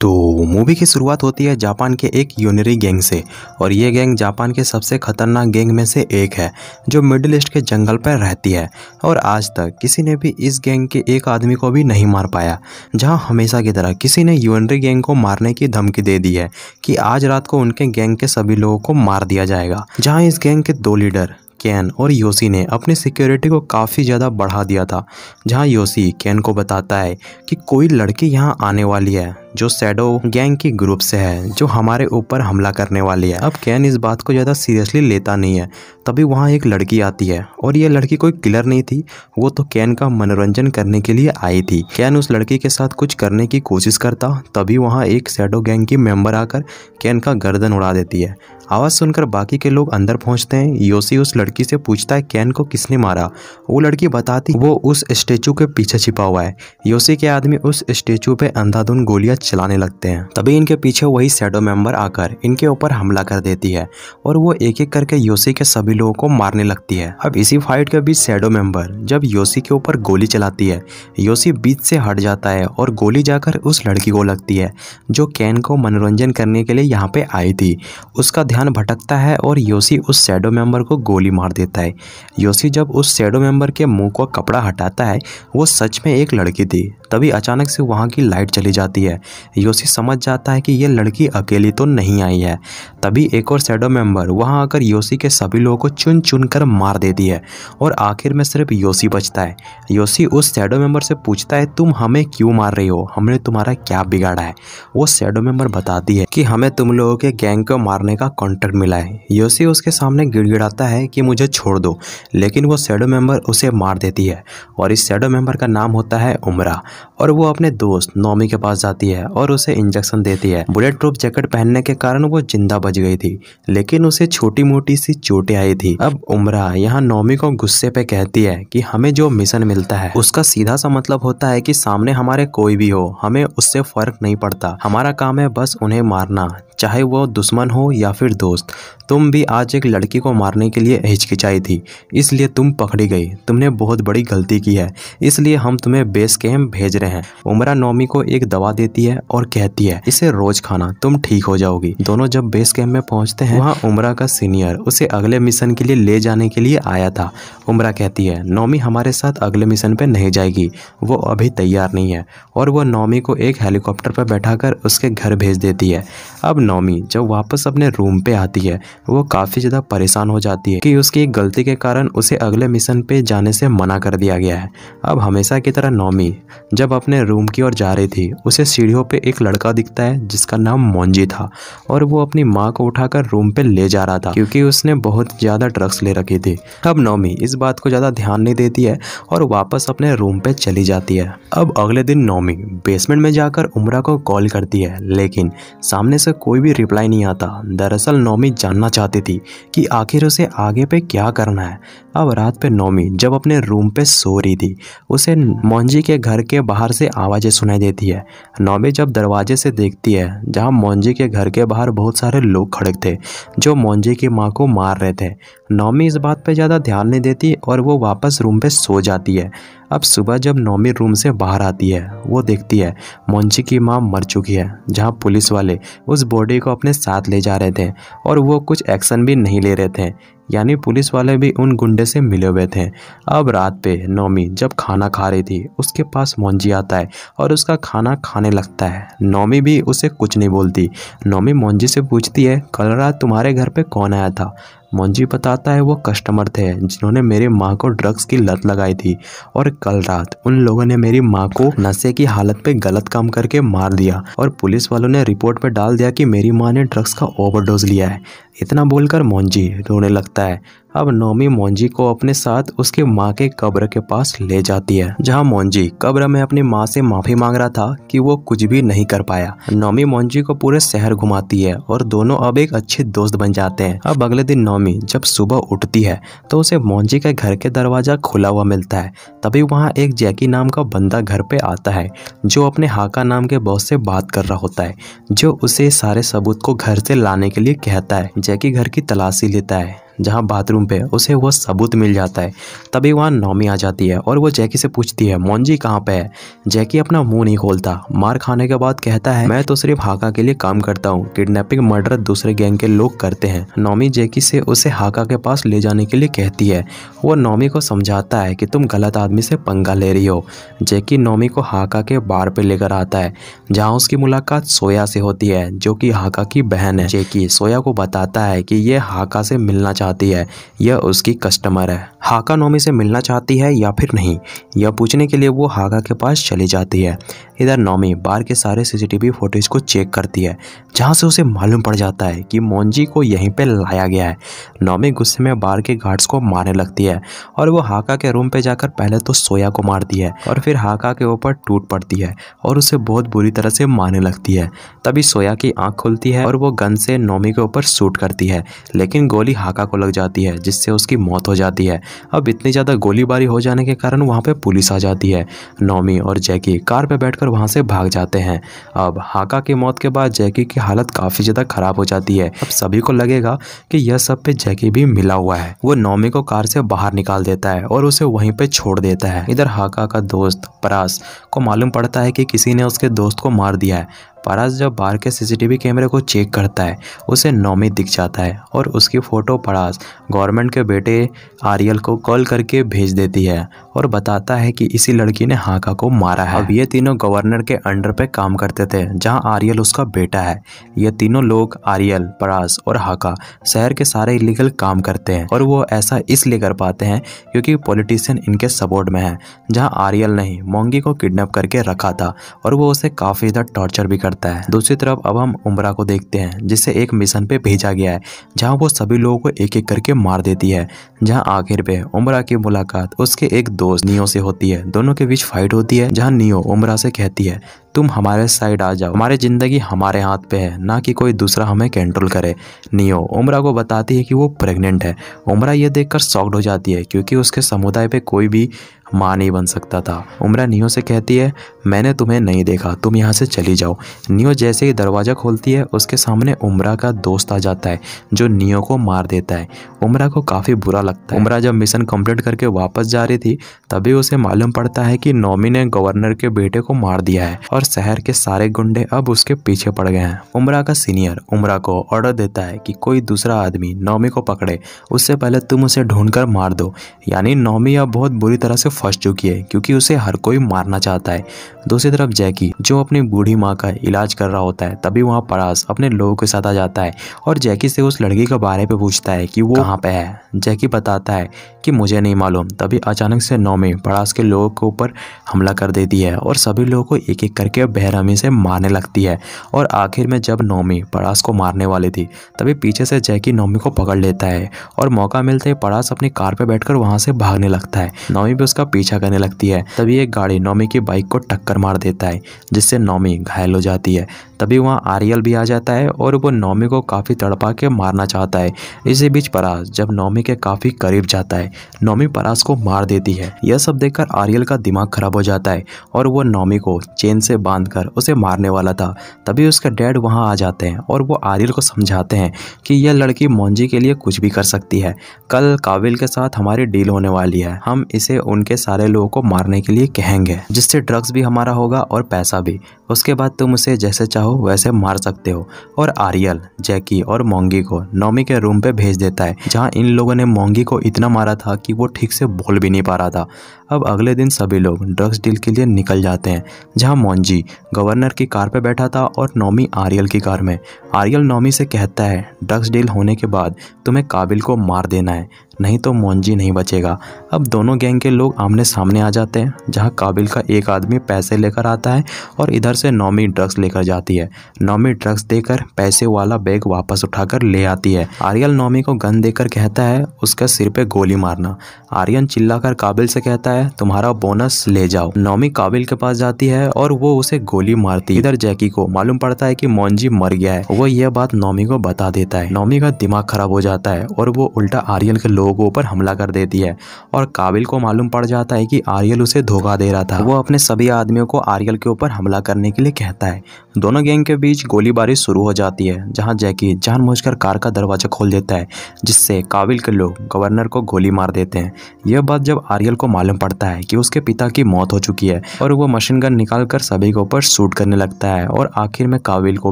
तो मूवी की शुरुआत होती है जापान के एक यूनिरी गैंग से। और ये गैंग जापान के सबसे खतरनाक गैंग में से एक है जो मिडिल ईस्ट के जंगल पर रहती है। और आज तक किसी ने भी इस गैंग के एक आदमी को भी नहीं मार पाया। जहां हमेशा की तरह किसी ने यूनिरी गैंग को मारने की धमकी दे दी है कि आज रात को उनके गैंग के सभी लोगों को मार दिया जाएगा। जहाँ इस गैंग के दो लीडर केन और योशी ने अपनी सिक्योरिटी को काफ़ी ज़्यादा बढ़ा दिया था। जहां योशी केन को बताता है कि कोई लड़की यहां आने वाली है जो शैडो गैंग की ग्रुप से है, जो हमारे ऊपर हमला करने वाली है। अब केन इस बात को ज़्यादा सीरियसली लेता नहीं है। तभी वहां एक लड़की आती है और ये लड़की कोई किलर नहीं थी, वो तो केन का मनोरंजन करने के लिए आई थी। केन उस लड़की के साथ कुछ करने की कोशिश करता, तभी वहाँ एक शैडो गैंग की मेंबर आकर केन का गर्दन उड़ा देती है। आवाज़ सुनकर बाकी के लोग अंदर पहुंचते हैं। योशी उस लड़की से पूछता है केन को किसने मारा। वो लड़की बताती वो उस स्टेचू के पीछे छिपा हुआ है। योशी के आदमी उस स्टेचू पे अंधाधुंध गोलियां चलाने लगते हैं। तभी इनके पीछे वही शैडो मेंबर आकर इनके ऊपर हमला कर देती है और वो एक एक करके योशी के सभी लोगों को मारने लगती है। अब इसी फाइट के बीच शैडो मेंबर जब योशी के ऊपर गोली चलाती है, योशी बीच से हट जाता है और गोली जाकर उस लड़की को लगती है जो केन को मनोरंजन करने के लिए यहाँ पे आई थी। उसका ध्यान भटकता है और योशी उस शैडो मेंबर को गोली मार देता है। योशी जब उस शैडो मेंबर के मुंह का कपड़ा हटाता है, वो सच में एक लड़की थी। तभी अचानक से वहाँ की लाइट चली जाती है। योशी समझ जाता है कि ये लड़की अकेली तो नहीं आई है। तभी एक और शैडो मेंबर वहाँ आकर योशी के सभी लोगों को चुन चुन कर मार देती है और आखिर में सिर्फ योशी बचता है। योशी उस शैडो मेंबर से पूछता है तुम हमें क्यों मार रही हो, हमने तुम्हारा क्या बिगाड़ा है। वो शैडो मेंबर बताती है कि हमें तुम लोगों के गैंग को मारने का कॉन्ट्रैक्ट मिला है। योशी उसके सामने गिड़गिड़ाता है कि मुझे छोड़ दो, लेकिन वो शैडो मेंबर उसे मार देती है। और इस शैडो मेंबर का नाम होता है उमरा। और वो अपने दोस्त नोमी के पास जाती है और उसे इंजेक्शन देती है। बुलेट प्रूफ जैकेट पहनने के कारण वो जिंदा बच गई थी, लेकिन उसे छोटी मोटी सी चोटें आई थी। अब उमरा यहाँ नोमी को गुस्से पे कहती है कि हमें जो मिशन मिलता है उसका सीधा सा मतलब होता है कि सामने हमारे कोई भी हो, हमें उससे फर्क नहीं पड़ता। हमारा काम है बस उन्हें मारना, चाहे वो दुश्मन हो या फिर दोस्त। तुम भी आज एक लड़की को मारने के लिए हिचकिचाई थी, इसलिए तुम पकड़ी गई। तुमने बहुत बड़ी गलती की है, इसलिए हम तुम्हें बेस कैंप भेज रहे हैं। उमरा नोमी को एक दवा देती है और कहती है इसे रोज खाना, तुम ठीक हो जाओगी। दोनों जब बेस कैंप में पहुंचते हैं, वहाँ उमरा का सीनियर उसे अगले मिशन के लिए ले जाने के लिए आया था। उमरा कहती है नोमी हमारे साथ अगले मिशन पे नहीं जाएगी, वो अभी तैयार नहीं है। और वो नोमी को एक हेलीकॉप्टर पर बैठाकर उसके घर भेज देती है। अब नोमी जब वापस अपने रूम पे आती है, वो काफ़ी ज़्यादा परेशान हो जाती है कि उसकी एक गलती के कारण उसे अगले मिशन पे जाने से मना कर दिया गया है। अब हमेशा की तरह नोमी जब अपने रूम की ओर जा रही थी, उसे सीढ़ियों पे एक लड़का दिखता है जिसका नाम मोंजी था। और वो अपनी माँ को उठाकर रूम पे ले जा रहा था क्योंकि उसने बहुत ज़्यादा ड्रग्स ले रखी थी। अब नोमी इस बात को ज़्यादा ध्यान नहीं देती है और वापस अपने रूम पे चली जाती है। अब अगले दिन नोमी बेसमेंट में जाकर उमरा को कॉल करती है, लेकिन सामने से कोई भी रिप्लाई नहीं आता। दरअसल नोमी जानना चाहती थी कि आखिर उसे आगे पे क्या करना है। अब रात पे नोमी जब अपने रूम पे सो रही थी, उसे मोंजी के घर के बाहर से आवाज़ें सुनाई देती है। नोमी जब दरवाजे से देखती है, जहां मोंजी के घर के बाहर बहुत सारे लोग खड़े थे जो मोंजी की माँ को मार रहे थे। नोमी इस बात पे ज़्यादा ध्यान नहीं देती और वो वापस रूम पे सो जाती है। अब सुबह जब नोमी रूम से बाहर आती है, वो देखती है मोंजी की माँ मर चुकी है। जहाँ पुलिस वाले उस बॉडी को अपने साथ ले जा रहे थे और वो कुछ एक्शन भी नहीं ले रहे थे, यानी पुलिस वाले भी उन गुंडे से मिले हुए थे। अब रात पे नोमी जब खाना खा रही थी, उसके पास मोंजी आता है और उसका खाना खाने लगता है। नोमी भी उसे कुछ नहीं बोलती। नोमी मोंजी से पूछती है कल रात तुम्हारे घर पे कौन आया था। मोंजी बताता है वो कस्टमर थे जिन्होंने मेरी माँ को ड्रग्स की लत लगाई थी और कल रात उन लोगों ने मेरी माँ को नशे की हालत पे गलत काम करके मार दिया और पुलिस वालों ने रिपोर्ट पे डाल दिया कि मेरी माँ ने ड्रग्स का ओवरडोज लिया है। इतना बोलकर मोंजी रोने लगता है। अब नोमी मोंजी को अपने साथ उसके माँ के कब्र के पास ले जाती है, जहाँ मोंजी कब्र में अपनी माँ से माफी मांग रहा था कि वो कुछ भी नहीं कर पाया। नोमी मोंजी को पूरे शहर घुमाती है और दोनों अब एक अच्छे दोस्त बन जाते हैं। अब अगले दिन नोमी जब सुबह उठती है तो उसे मोंजी के घर के दरवाजा खुला हुआ मिलता है। तभी वहाँ एक जैकी नाम का बंदा घर पे आता है जो अपने हाका नाम के बॉस से बात कर रहा होता है, जो उसे सारे सबूत को घर से लाने के लिए कहता है। जैकी घर की तलाशी लेता है। जहाँ बाथरूम पे उसे वो सबूत मिल जाता है। तभी वहाँ नॉमी आ जाती है और वो जैकी से पूछती है मोंजी कहाँ पे है। जैकी अपना मुंह नहीं खोलता। मार खाने के बाद कहता है मैं तो सिर्फ हाका के लिए काम करता हूँ, किडनैपिंग मर्डर दूसरे गैंग के लोग करते हैं। नॉमी जैकी से उसे हाका के पास ले जाने के लिए कहती है। वो नॉमी को समझाता है कि तुम गलत आदमी से पंगा ले रही हो। जैकी नॉमी को हाका के बार पे लेकर आता है जहाँ उसकी मुलाकात सोया से होती है जो कि हाका की बहन है। जैकी सोया को बताता है कि ये हाका से मिलना चाहती है, यह उसकी कस्टमर है। हाका नॉमी से मिलना चाहती है या फिर नहीं, यह पूछने के लिए वो हाका के पास चली जाती है। इधर नॉमी बार के सारे सीसीटीवी फुटेज को चेक करती है जहाँ से उसे मालूम पड़ जाता है कि मोंजी को यहीं पे लाया गया है। नॉमी गुस्से में बार के गार्ड्स को मारने लगती है और वो हाका के रूम पे जाकर पहले तो सोया को मारती है और फिर हाका के ऊपर टूट पड़ती है और उसे बहुत बुरी तरह से मारने लगती है। तभी सोया की आंख खुलती है और वो गन से नॉमी के ऊपर शूट करती है, लेकिन गोली हाका को लग जाती है जिससे उसकी मौत हो जाती है। अब इतनी ज़्यादा गोलीबारी हो जाने के कारण वहाँ पे पुलिस आ जाती है। नॉमी और जैकी कार पे बैठकर वहाँ से भाग जाते हैं। अब हाका की मौत के बाद जैकी की हालत काफ़ी ज़्यादा खराब हो जाती है। अब सभी को लगेगा कि यह सब पे जैकी भी मिला हुआ है। वो नॉमी को कार से बाहर निकाल देता है और उसे वहीं पे छोड़ देता है। इधर हाका का दोस्त परास को मालूम पड़ता है कि किसी ने उसके दोस्त को मार दिया है। परास जब बाहर के सीसीटीवी कैमरे को चेक करता है उसे नॉमी दिख जाता है और उसकी फ़ोटो परास गवर्नमेंट के बेटे आरियल को कॉल करके भेज देती है और बताता है कि इसी लड़की ने हाका को मारा है। अब ये तीनों गवर्नर के अंडर पे काम करते थे जहां आरियल उसका बेटा है। ये तीनों लोग आरियल, परास और हाका शहर के सारे इलीगल काम करते हैं और वो ऐसा इसलिए कर पाते हैं क्योंकि पॉलिटिशियन इनके सपोर्ट में है। जहाँ आरियल ने मोंगी को किडनैप करके रखा था और वो उसे काफ़ी ज़्यादा टॉर्चर भी करता है। दूसरी तरफ अब हम उम्रा को देखते हैं जिसे एक मिशन पे भेजा गया है जहां वो सभी लोगों को एक एक करके मार देती है। जहां आखिर पे उम्रा की मुलाकात उसके एक दोस्त नियो से होती है। दोनों के बीच फाइट होती है जहां नियो उम्रा से कहती है तुम हमारे साइड आ जाओ, हमारी जिंदगी हमारे हाथ पे है, ना कि कोई दूसरा हमें कंट्रोल करे। नियो उम्रा को बताती है कि वो प्रेग्नेंट है। उम्रा ये देखकर शॉक्ड हो जाती है क्योंकि उसके समुदाय पे कोई भी माँ नहीं बन सकता था। उम्रा नियो से कहती है मैंने तुम्हें नहीं देखा, तुम यहाँ से चली जाओ। नियो जैसे ही दरवाज़ा खोलती है उसके सामने उम्रा का दोस्त आ जाता है जो नियो को मार देता है। उम्रा को काफ़ी बुरा लगता है। उम्रा जब मिशन कंप्लीट करके वापस जा रही थी तभी उसे मालूम पड़ता है कि नॉमी ने गवर्नर के बेटे को मार दिया है और शहर के सारे गुंडे अब उसके पीछे पड़ गए हैं। उम्रा का सीनियर उम्रा को ऑर्डर देता है कि कोई दूसरा आदमी नॉमी को पकड़े, उससे पहले तुम उसे ढूंढकर मार दो। यानी नॉमी अब बहुत बुरी तरह से फंस चुकी है क्योंकि उसे हर कोई मारना चाहता है। दूसरी तरफ जैकी जो अपनी बूढ़ी माँ का इलाज कर रहा होता है तभी वहाँ परास अपने लोगों के साथ आ जाता है और जैकी से उस लड़की के बारे में पूछता है कि वो कहाँ पे है। जैकी बताता है कि मुझे नहीं मालूम। तभी अचानक से नॉमी परास के लोगों के ऊपर हमला कर देती है और सभी लोगों को एक एक करके बेरहमी से मारने लगती है और आखिर में जब नॉमी परास को मारने वाली थी तभी पीछे से जैकी नॉमी को पकड़ लेता है और मौका मिलते ही परास अपनी कार पे बैठकर वहां से भागने लगता है। नॉमी भी उसका पीछा करने लगती है। तभी एक गाड़ी नॉमी की बाइक को टक्कर मार देता है जिससे नॉमी घायल हो जाती है। तभी वहाँ आरियल भी आ जाता है और वो नॉमी को काफ़ी तड़पा के मारना चाहता है। इसी बीच परास जब नॉमी के काफ़ी करीब जाता है नॉमी परास को मार देती है। यह सब देखकर आरियल का दिमाग खराब हो जाता है और वो नॉमी को चेन से बांधकर उसे मारने वाला था। तभी उसके डैड वहाँ आ जाते हैं और वो आरियल को समझाते हैं कि यह लड़की मोंजी के लिए कुछ भी कर सकती है। कल काबिल के साथ हमारी डील होने वाली है, हम इसे उनके सारे लोगों को मारने के लिए कहेंगे जिससे ड्रग्स भी हमारा होगा और पैसा भी। उसके बाद तुम उसे जैसे चाहो वैसे मार सकते हो। और आरियल जैकी और मोंगी को नॉमी के रूम पे भेज देता है जहाँ इन लोगों ने मोंगी को इतना मारा था कि वो ठीक से बोल भी नहीं पा रहा था। अब अगले दिन सभी लोग ड्रग्स डील के लिए निकल जाते हैं जहाँ मोंजी गवर्नर की कार पे बैठा था और नॉमी आरियल की कार में। आरियल नॉमी से कहता है ड्रग्स डील होने के बाद तुम्हें काबिल को मार देना है, नहीं तो मोंजी नहीं बचेगा। अब दोनों गैंग के लोग आमने सामने आ जाते हैं जहां काबिल का एक आदमी पैसे लेकर आता है और इधर से नॉमी ड्रग्स लेकर जाती है। नॉमी ड्रग्स देकर पैसे वाला बैग वापस उठाकर ले आती है। आरियल नॉमी को गन देकर कहता है उसका सिर पे गोली मारना। आर्यन चिल्लाकर काबिल से कहता है तुम्हारा बोनस ले जाओ। नॉमी काबिल के पास जाती है और वो उसे गोली मारती है। इधर जैकी को मालूम पड़ता है कि मोंजी मर गया है। वो यह बात नॉमी को बता देता है। नॉमी का दिमाग खराब हो जाता है और वो उल्टा आर्यन के लोगों लोगों के ऊपर हमला कर देती है और काबिल को मालूम पड़ जाता है कि आर्यल उसे धोखा दे रहा था। वो अपने सभी आदमियों को आर्यल के ऊपर हमला करने के लिए कहता है। दोनों गैंग के बीच गोलीबारी शुरू हो जाती है, जहां जैकी जानबूझकर कार का दरवाजा खोल देता है, जिससे काबिल के लोग गवर्नर को गोली मार देते हैं। यह बात जब आर्यल को मालूम पड़ता है कि उसके पिता की मौत हो चुकी है और वो मशीन गन निकालकर सभी के ऊपर शूट करने लगता है और आखिर में काबिल को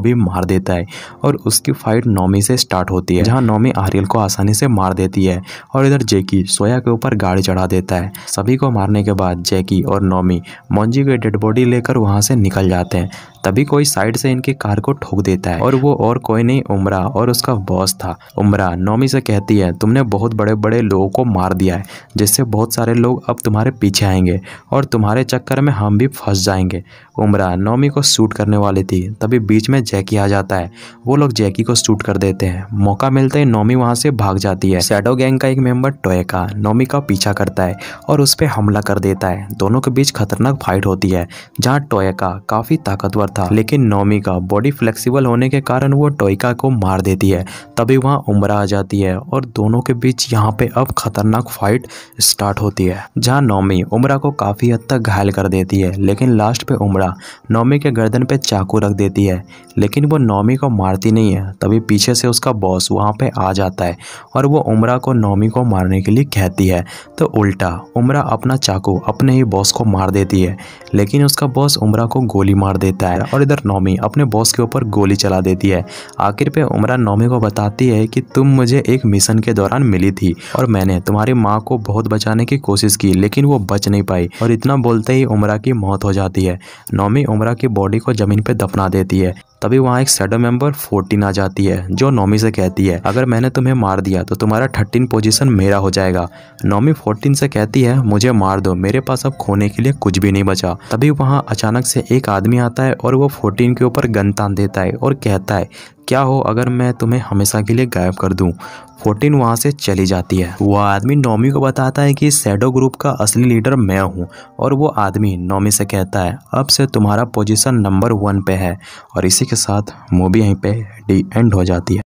भी मार देता है और उसकी फाइट नोमी से स्टार्ट होती है, जहां नोमी आर्यल को आसानी से मार देती है और इधर जैकी सोया के ऊपर गाड़ी चढ़ा देता है। सभी को मारने के बाद जैकी और नोमी मोंजी की डेड बॉडी लेकर वहां से निकल जाते हैं। तभी कोई साइड से इनकी कार को ठोक देता है और वो और कोई नहीं उमरा और उसका बॉस था। उमरा नोमी से कहती है, तुमने बहुत बड़े बड़े लोगों को मार दिया है, जिससे बहुत सारे लोग अब तुम्हारे पीछे आएंगे और तुम्हारे चक्कर में हम भी फंस जाएंगे। उमरा नोमी को शूट करने वाली थी, तभी बीच में जैकी आ जाता है। वो लोग जैकी को शूट कर देते हैं। मौका मिलते ही नोमी वहां से भाग जाती है। शैडो गैंग का एक मेंबर टोएका नोमी का पीछा करता है और उस पर हमला कर देता है। दोनों के बीच खतरनाक फाइट होती है, जहाँ टोएका काफी ताकतवर था, लेकिन नोमी का बॉडी फ्लेक्सिबल होने के कारण वो टोएका को मार देती है। तभी वहाँ उमरा आ जाती है और दोनों के बीच यहाँ पे अब खतरनाक फाइट स्टार्ट होती है, जहाँ नोमी उमरा को काफी हद तक घायल कर देती है। लेकिन लास्ट पे उमरा नोमी के गर्दन पे चाकू रख देती है, लेकिन वो नोमी को मारती नहीं है। तभी पीछे से उसका बॉस वहाँ पे आ जाता है और वो उमरा को नोमी को मारने के लिए कहती है, तो उल्टा उमरा अपना चाकू अपने ही बॉस को मार देती है, लेकिन उसका बॉस उमरा को गोली मार देता है और इधर नोमी अपने बॉस के ऊपर गोली चला देती है। आखिर पे उमरा नोमी को बताती है कि तुम मुझे एक मिशन के दौरान मिली थी और मैंने तुम्हारी माँ को बहुत बचाने की कोशिश की, लेकिन वो बच नहीं पाई। और इतना बोलते ही उमरा की मौत हो जाती है। नोमी उमरा की बॉडी को जमीन पे दफना देती है। तभी वहाँ एक शैडो मेंबर 14 आ जाती है, जो नोमी से कहती है, अगर मैंने तुम्हें मार दिया तो तुम्हारा 13 पोजीशन मेरा हो जाएगा। नोमी 14 से कहती है, मुझे मार दो, मेरे पास अब खोने के लिए कुछ भी नहीं बचा। तभी वहाँ अचानक से एक आदमी आता है और वो 14 के ऊपर गन तान देता है और कहता है, क्या हो अगर मैं तुम्हें हमेशा के लिए गायब कर दूं। 14 वहाँ से चली जाती है। वो आदमी नोमी को बताता है कि शैडो ग्रुप का असली लीडर मैं हूँ और वो आदमी नोमी से कहता है, अब से तुम्हारा पोजीशन नंबर 1 पे है। और इसी के साथ मूवी यहीं पे एंड हो जाती है।